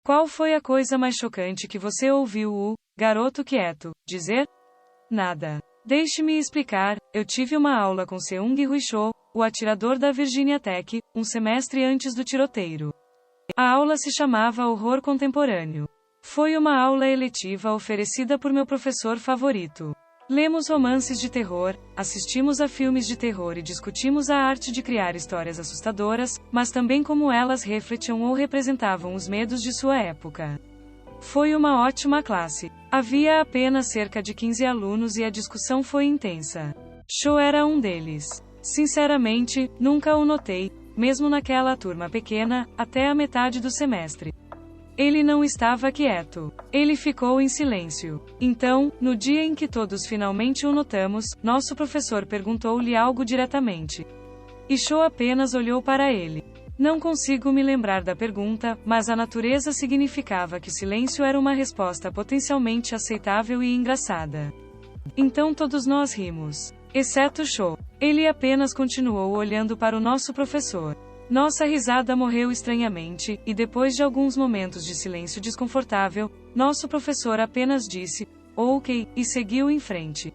Qual foi a coisa mais chocante que você ouviu o garoto quieto dizer? Nada. Deixe-me explicar, eu tive uma aula com Seung Hui Cho, o atirador da Virginia Tech, um semestre antes do tiroteio. A aula se chamava Horror Contemporâneo. Foi uma aula eletiva oferecida por meu professor favorito. Lemos romances de terror, assistimos a filmes de terror e discutimos a arte de criar histórias assustadoras, mas também como elas refletiam ou representavam os medos de sua época. Foi uma ótima classe. Havia apenas cerca de 15 alunos e a discussão foi intensa. Cho era um deles. Sinceramente, nunca o notei, mesmo naquela turma pequena, até a metade do semestre. Ele não estava quieto. Ele ficou em silêncio. Então, no dia em que todos finalmente o notamos, nosso professor perguntou-lhe algo diretamente. E Cho apenas olhou para ele. Não consigo me lembrar da pergunta, mas a natureza significava que o silêncio era uma resposta potencialmente aceitável e engraçada. Então todos nós rimos. Exceto Cho. Ele apenas continuou olhando para o nosso professor. Nossa risada morreu estranhamente, e depois de alguns momentos de silêncio desconfortável, nosso professor apenas disse, ok, e seguiu em frente.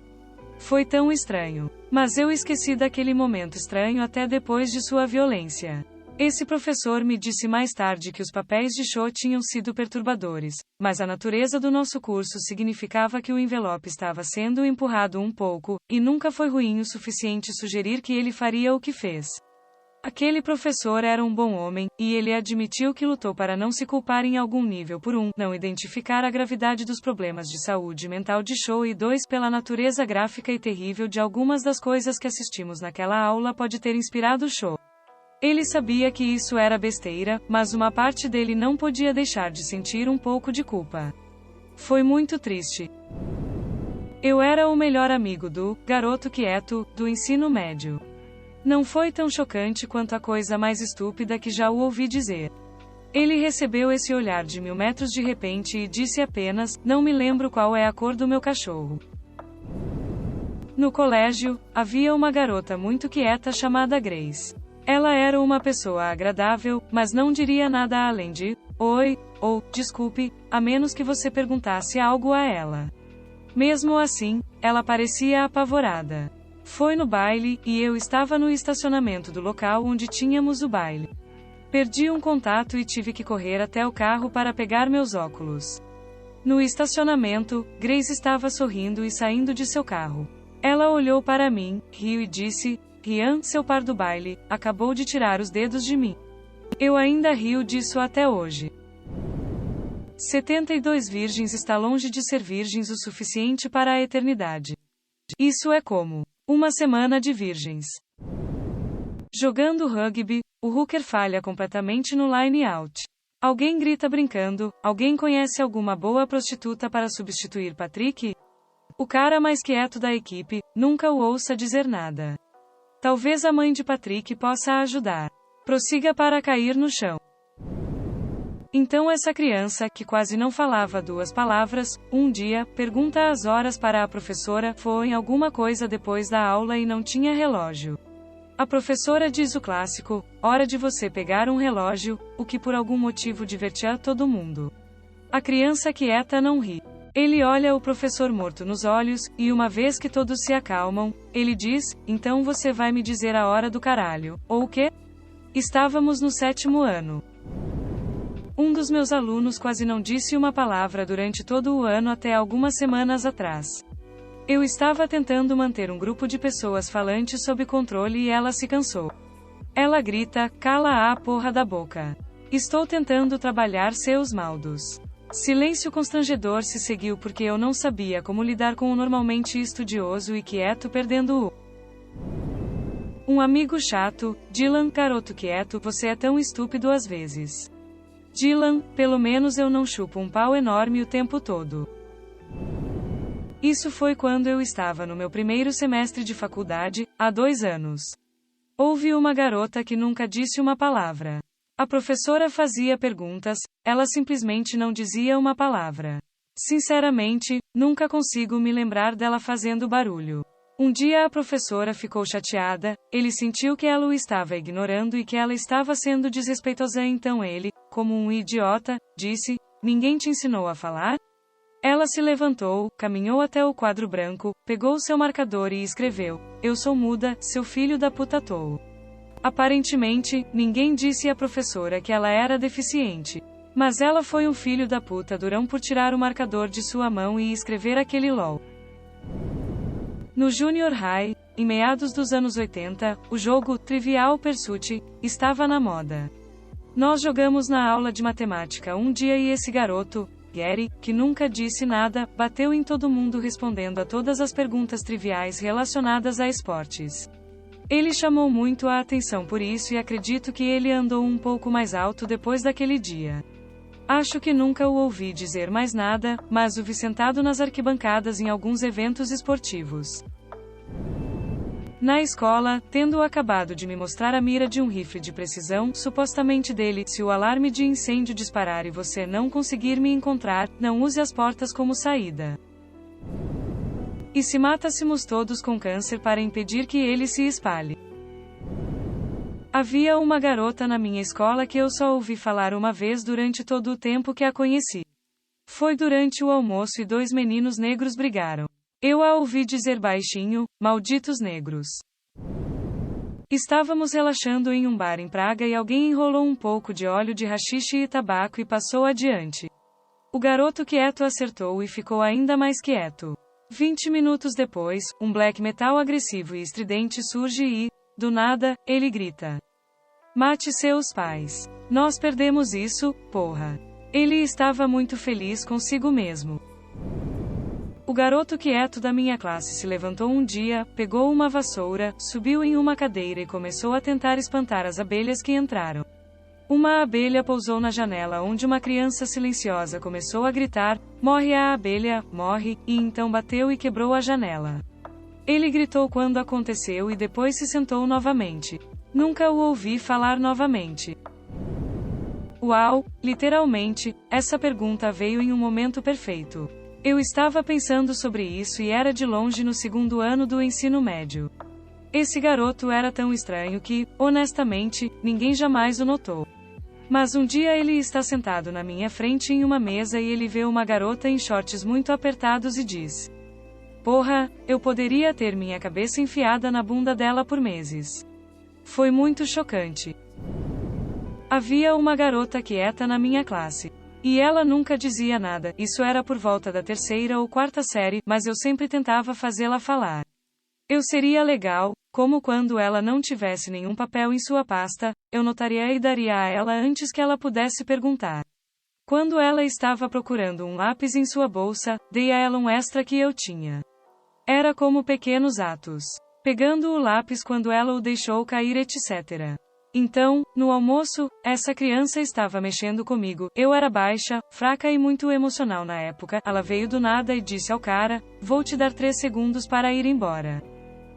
Foi tão estranho. Mas eu esqueci daquele momento estranho até depois de sua violência. Esse professor me disse mais tarde que os papéis de Cho tinham sido perturbadores, mas a natureza do nosso curso significava que o envelope estava sendo empurrado um pouco, e nunca foi ruim o suficiente sugerir que ele faria o que fez. Aquele professor era um bom homem, e ele admitiu que lutou para não se culpar em algum nível por não identificar a gravidade dos problemas de saúde mental de Cho e 2 pela natureza gráfica e terrível de algumas das coisas que assistimos naquela aula pode ter inspirado Cho. Ele sabia que isso era besteira, mas uma parte dele não podia deixar de sentir um pouco de culpa. Foi muito triste. Eu era o melhor amigo do garoto quieto do ensino médio. Não foi tão chocante quanto a coisa mais estúpida que já o ouvi dizer. Ele recebeu esse olhar de 1000 metros de repente e disse apenas, não me lembro qual é a cor do meu cachorro. No colégio, havia uma garota muito quieta chamada Grace. Ela era uma pessoa agradável, mas não diria nada além de, oi, ou, desculpe, a menos que você perguntasse algo a ela. Mesmo assim, ela parecia apavorada. Foi no baile, e eu estava no estacionamento do local onde tínhamos o baile. Perdi um contato e tive que correr até o carro para pegar meus óculos. No estacionamento, Grace estava sorrindo e saindo de seu carro. Ela olhou para mim, riu e disse, Rian, seu par do baile, acabou de tirar os dedos de mim. Eu ainda rio disso até hoje. 72 virgens está longe de ser virgens o suficiente para a eternidade. Isso é como uma semana de virgens. Jogando rugby, o hooker falha completamente no line-out. Alguém grita brincando, alguém conhece alguma boa prostituta para substituir Patrick? O cara mais quieto da equipe, nunca o ouça dizer nada. Talvez a mãe de Patrick possa ajudar. Prossiga para cair no chão. Então essa criança, que quase não falava 2 palavras, um dia, pergunta as horas para a professora, foi em alguma coisa depois da aula e não tinha relógio. A professora diz o clássico, hora de você pegar um relógio, o que por algum motivo divertia todo mundo. A criança quieta não ri. Ele olha o professor morto nos olhos, e uma vez que todos se acalmam, ele diz, então você vai me dizer a hora do caralho, ou o quê? Estávamos no 7º ano. Um dos meus alunos quase não disse uma palavra durante todo o ano até algumas semanas atrás. Eu estava tentando manter um grupo de pessoas falantes sob controle e ela se cansou. Ela grita, cala a porra da boca. Estou tentando trabalhar seus maldos. Silêncio constrangedor se seguiu porque eu não sabia como lidar com o normalmente estudioso e quieto perdendo um amigo chato, Dylan, garoto quieto, você é tão estúpido às vezes. Dylan, pelo menos eu não chupo um pau enorme o tempo todo. Isso foi quando eu estava no meu primeiro semestre de faculdade, há 2 anos. Houve uma garota que nunca disse uma palavra. A professora fazia perguntas, ela simplesmente não dizia uma palavra. Sinceramente, nunca consigo me lembrar dela fazendo barulho. Um dia a professora ficou chateada, ele sentiu que ela o estava ignorando e que ela estava sendo desrespeitosa, então ele, como um idiota, disse: "Ninguém te ensinou a falar?" Ela se levantou, caminhou até o quadro branco, pegou seu marcador e escreveu: "Eu sou muda, seu filho da puta tolo." Aparentemente, ninguém disse à professora que ela era deficiente. Mas ela foi um filho da puta durão por tirar o marcador de sua mão e escrever aquele LOL. No Junior High, em meados dos anos 80, o jogo Trivial Pursuit estava na moda. Nós jogamos na aula de matemática um dia e esse garoto, Gary, que nunca disse nada, bateu em todo mundo respondendo a todas as perguntas triviais relacionadas a esportes. Ele chamou muito a atenção por isso e acredito que ele andou um pouco mais alto depois daquele dia. Acho que nunca o ouvi dizer mais nada, mas o vi sentado nas arquibancadas em alguns eventos esportivos. Na escola, tendo acabado de me mostrar a mira de um rifle de precisão, supostamente dele, se o alarme de incêndio disparar e você não conseguir me encontrar, não use as portas como saída. E se matássemos todos com câncer para impedir que ele se espalhe? Havia uma garota na minha escola que eu só ouvi falar uma vez durante todo o tempo que a conheci. Foi durante o almoço e 2 meninos negros brigaram. Eu a ouvi dizer baixinho: "Malditos negros." Estávamos relaxando em um bar em Praga e alguém enrolou um pouco de óleo de haxixe e tabaco e passou adiante. O garoto quieto acertou e ficou ainda mais quieto. 20 minutos depois, um black metal agressivo e estridente surge e, do nada, ele grita: "Mate seus pais. Nós perdemos isso, porra." Ele estava muito feliz consigo mesmo. O garoto quieto da minha classe se levantou um dia, pegou uma vassoura, subiu em uma cadeira e começou a tentar espantar as abelhas que entraram. Uma abelha pousou na janela onde uma criança silenciosa começou a gritar: "Morre a abelha, morre", e então bateu e quebrou a janela. Ele gritou quando aconteceu e depois se sentou novamente. Nunca o ouvi falar novamente. Uau, literalmente, essa pergunta veio em um momento perfeito. Eu estava pensando sobre isso e era de longe no 2º ano do ensino médio. Esse garoto era tão estranho que, honestamente, ninguém jamais o notou. Mas um dia ele está sentado na minha frente em uma mesa e ele vê uma garota em shorts muito apertados e diz: "Porra, eu poderia ter minha cabeça enfiada na bunda dela por meses." Foi muito chocante. Havia uma garota quieta na minha classe. E ela nunca dizia nada, isso era por volta da 3ª ou 4ª série, mas eu sempre tentava fazê-la falar. Eu seria legal, como quando ela não tivesse nenhum papel em sua pasta, eu notaria e daria a ela antes que ela pudesse perguntar. Quando ela estava procurando um lápis em sua bolsa, dei a ela um extra que eu tinha. Era como pequenos atos. Pegando o lápis quando ela o deixou cair, etc. Então, no almoço, essa criança estava mexendo comigo. Eu era baixa, fraca e muito emocional na época. Ela veio do nada e disse ao cara: "Vou te dar 3 segundos para ir embora."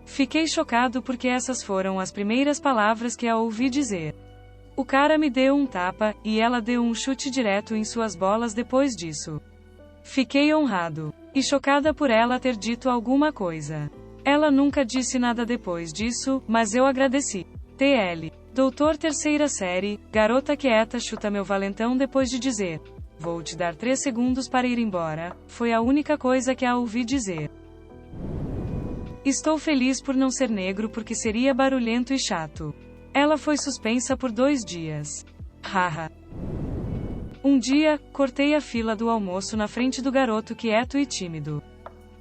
Fiquei chocado porque essas foram as primeiras palavras que a ouvi dizer. O cara me deu um tapa, e ela deu um chute direto em suas bolas depois disso. Fiquei honrado. E chocada por ela ter dito alguma coisa. Ela nunca disse nada depois disso, mas eu agradeci. TL. Doutor 3ª série, garota quieta chuta meu valentão depois de dizer: "Vou te dar 3 segundos para ir embora." Foi a única coisa que a ouvi dizer. Estou feliz por não ser negro porque seria barulhento e chato. Ela foi suspensa por 2 dias. Haha. Um dia, cortei a fila do almoço na frente do garoto quieto e tímido.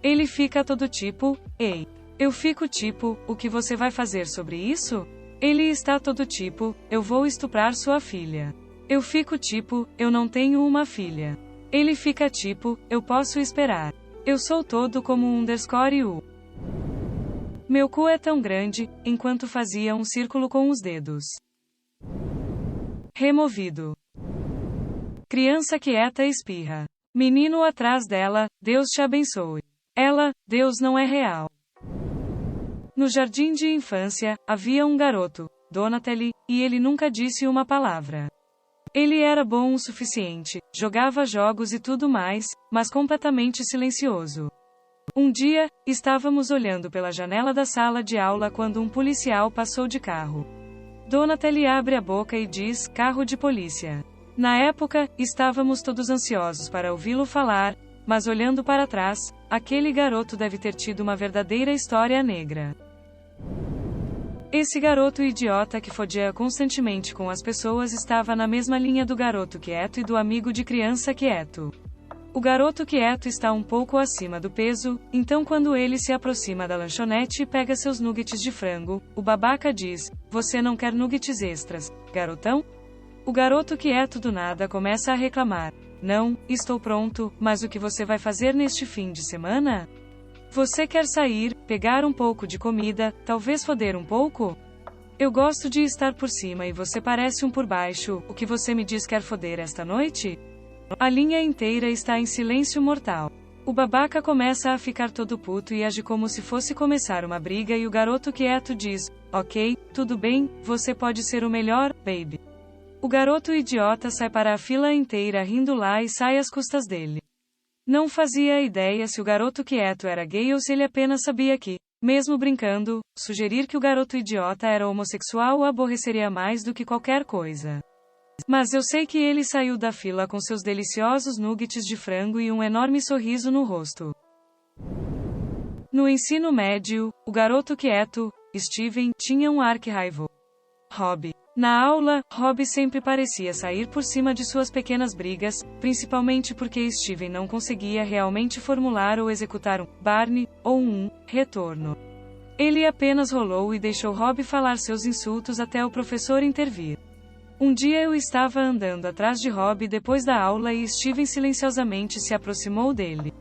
Ele fica todo tipo: "Ei." Eu fico tipo: "O que você vai fazer sobre isso?" Ele está todo tipo: "Eu vou estuprar sua filha." Eu fico tipo: "Eu não tenho uma filha." Ele fica tipo: "Eu posso esperar." Eu sou todo como um underscore U. Meu cu é tão grande, enquanto fazia um círculo com os dedos. Removido. Criança quieta espirra. Menino atrás dela: "Deus te abençoe." Ela: "Deus não é real." No jardim de infância, havia um garoto, Donatelli, e ele nunca disse uma palavra. Ele era bom o suficiente, jogava jogos e tudo mais, mas completamente silencioso. Um dia, estávamos olhando pela janela da sala de aula quando um policial passou de carro. Donatelli abre a boca e diz: carro de polícia. Na época, estávamos todos ansiosos para ouvi-lo falar, mas olhando para trás, aquele garoto deve ter tido uma verdadeira história negra. Esse garoto idiota que fodia constantemente com as pessoas estava na mesma linha do garoto quieto e do amigo de criança quieto. O garoto quieto está um pouco acima do peso, então quando ele se aproxima da lanchonete e pega seus nuggets de frango, o babaca diz: você não quer nuggets extras, garotão? O garoto quieto do nada começa a reclamar: não, estou pronto, mas o que você vai fazer neste fim de semana? Você quer sair, pegar um pouco de comida, talvez foder um pouco? Eu gosto de estar por cima e você parece um por baixo, o que você me diz quer foder esta noite? A linha inteira está em silêncio mortal. O babaca começa a ficar todo puto e age como se fosse começar uma briga e o garoto quieto diz: ok, tudo bem, você pode ser o melhor, baby. O garoto idiota sai para a fila inteira rindo lá e sai às custas dele. Não fazia ideia se o garoto quieto era gay ou se ele apenas sabia que, mesmo brincando, sugerir que o garoto idiota era homossexual o aborreceria mais do que qualquer coisa. Mas eu sei que ele saiu da fila com seus deliciosos nuggets de frango e um enorme sorriso no rosto. No ensino médio, o garoto quieto, Steven, tinha um arqui-rival, Rob. Na aula, Rob sempre parecia sair por cima de suas pequenas brigas, principalmente porque Steven não conseguia realmente formular ou executar um Barney ou um retorno. Ele apenas rolou e deixou Rob falar seus insultos até o professor intervir. Um dia eu estava andando atrás de Rob depois da aula e Steven silenciosamente se aproximou dele.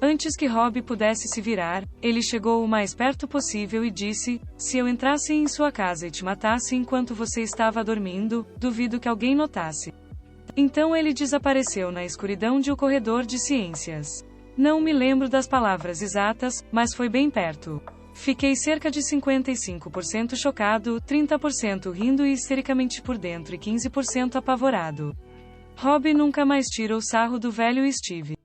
Antes que Rob pudesse se virar, ele chegou o mais perto possível e disse: se eu entrasse em sua casa e te matasse enquanto você estava dormindo, duvido que alguém notasse. Então ele desapareceu na escuridão de um corredor de ciências. Não me lembro das palavras exatas, mas foi bem perto. Fiquei cerca de 55% chocado, 30% rindo e histericamente por dentro e 15% apavorado. Rob nunca mais tira o sarro do velho Steve.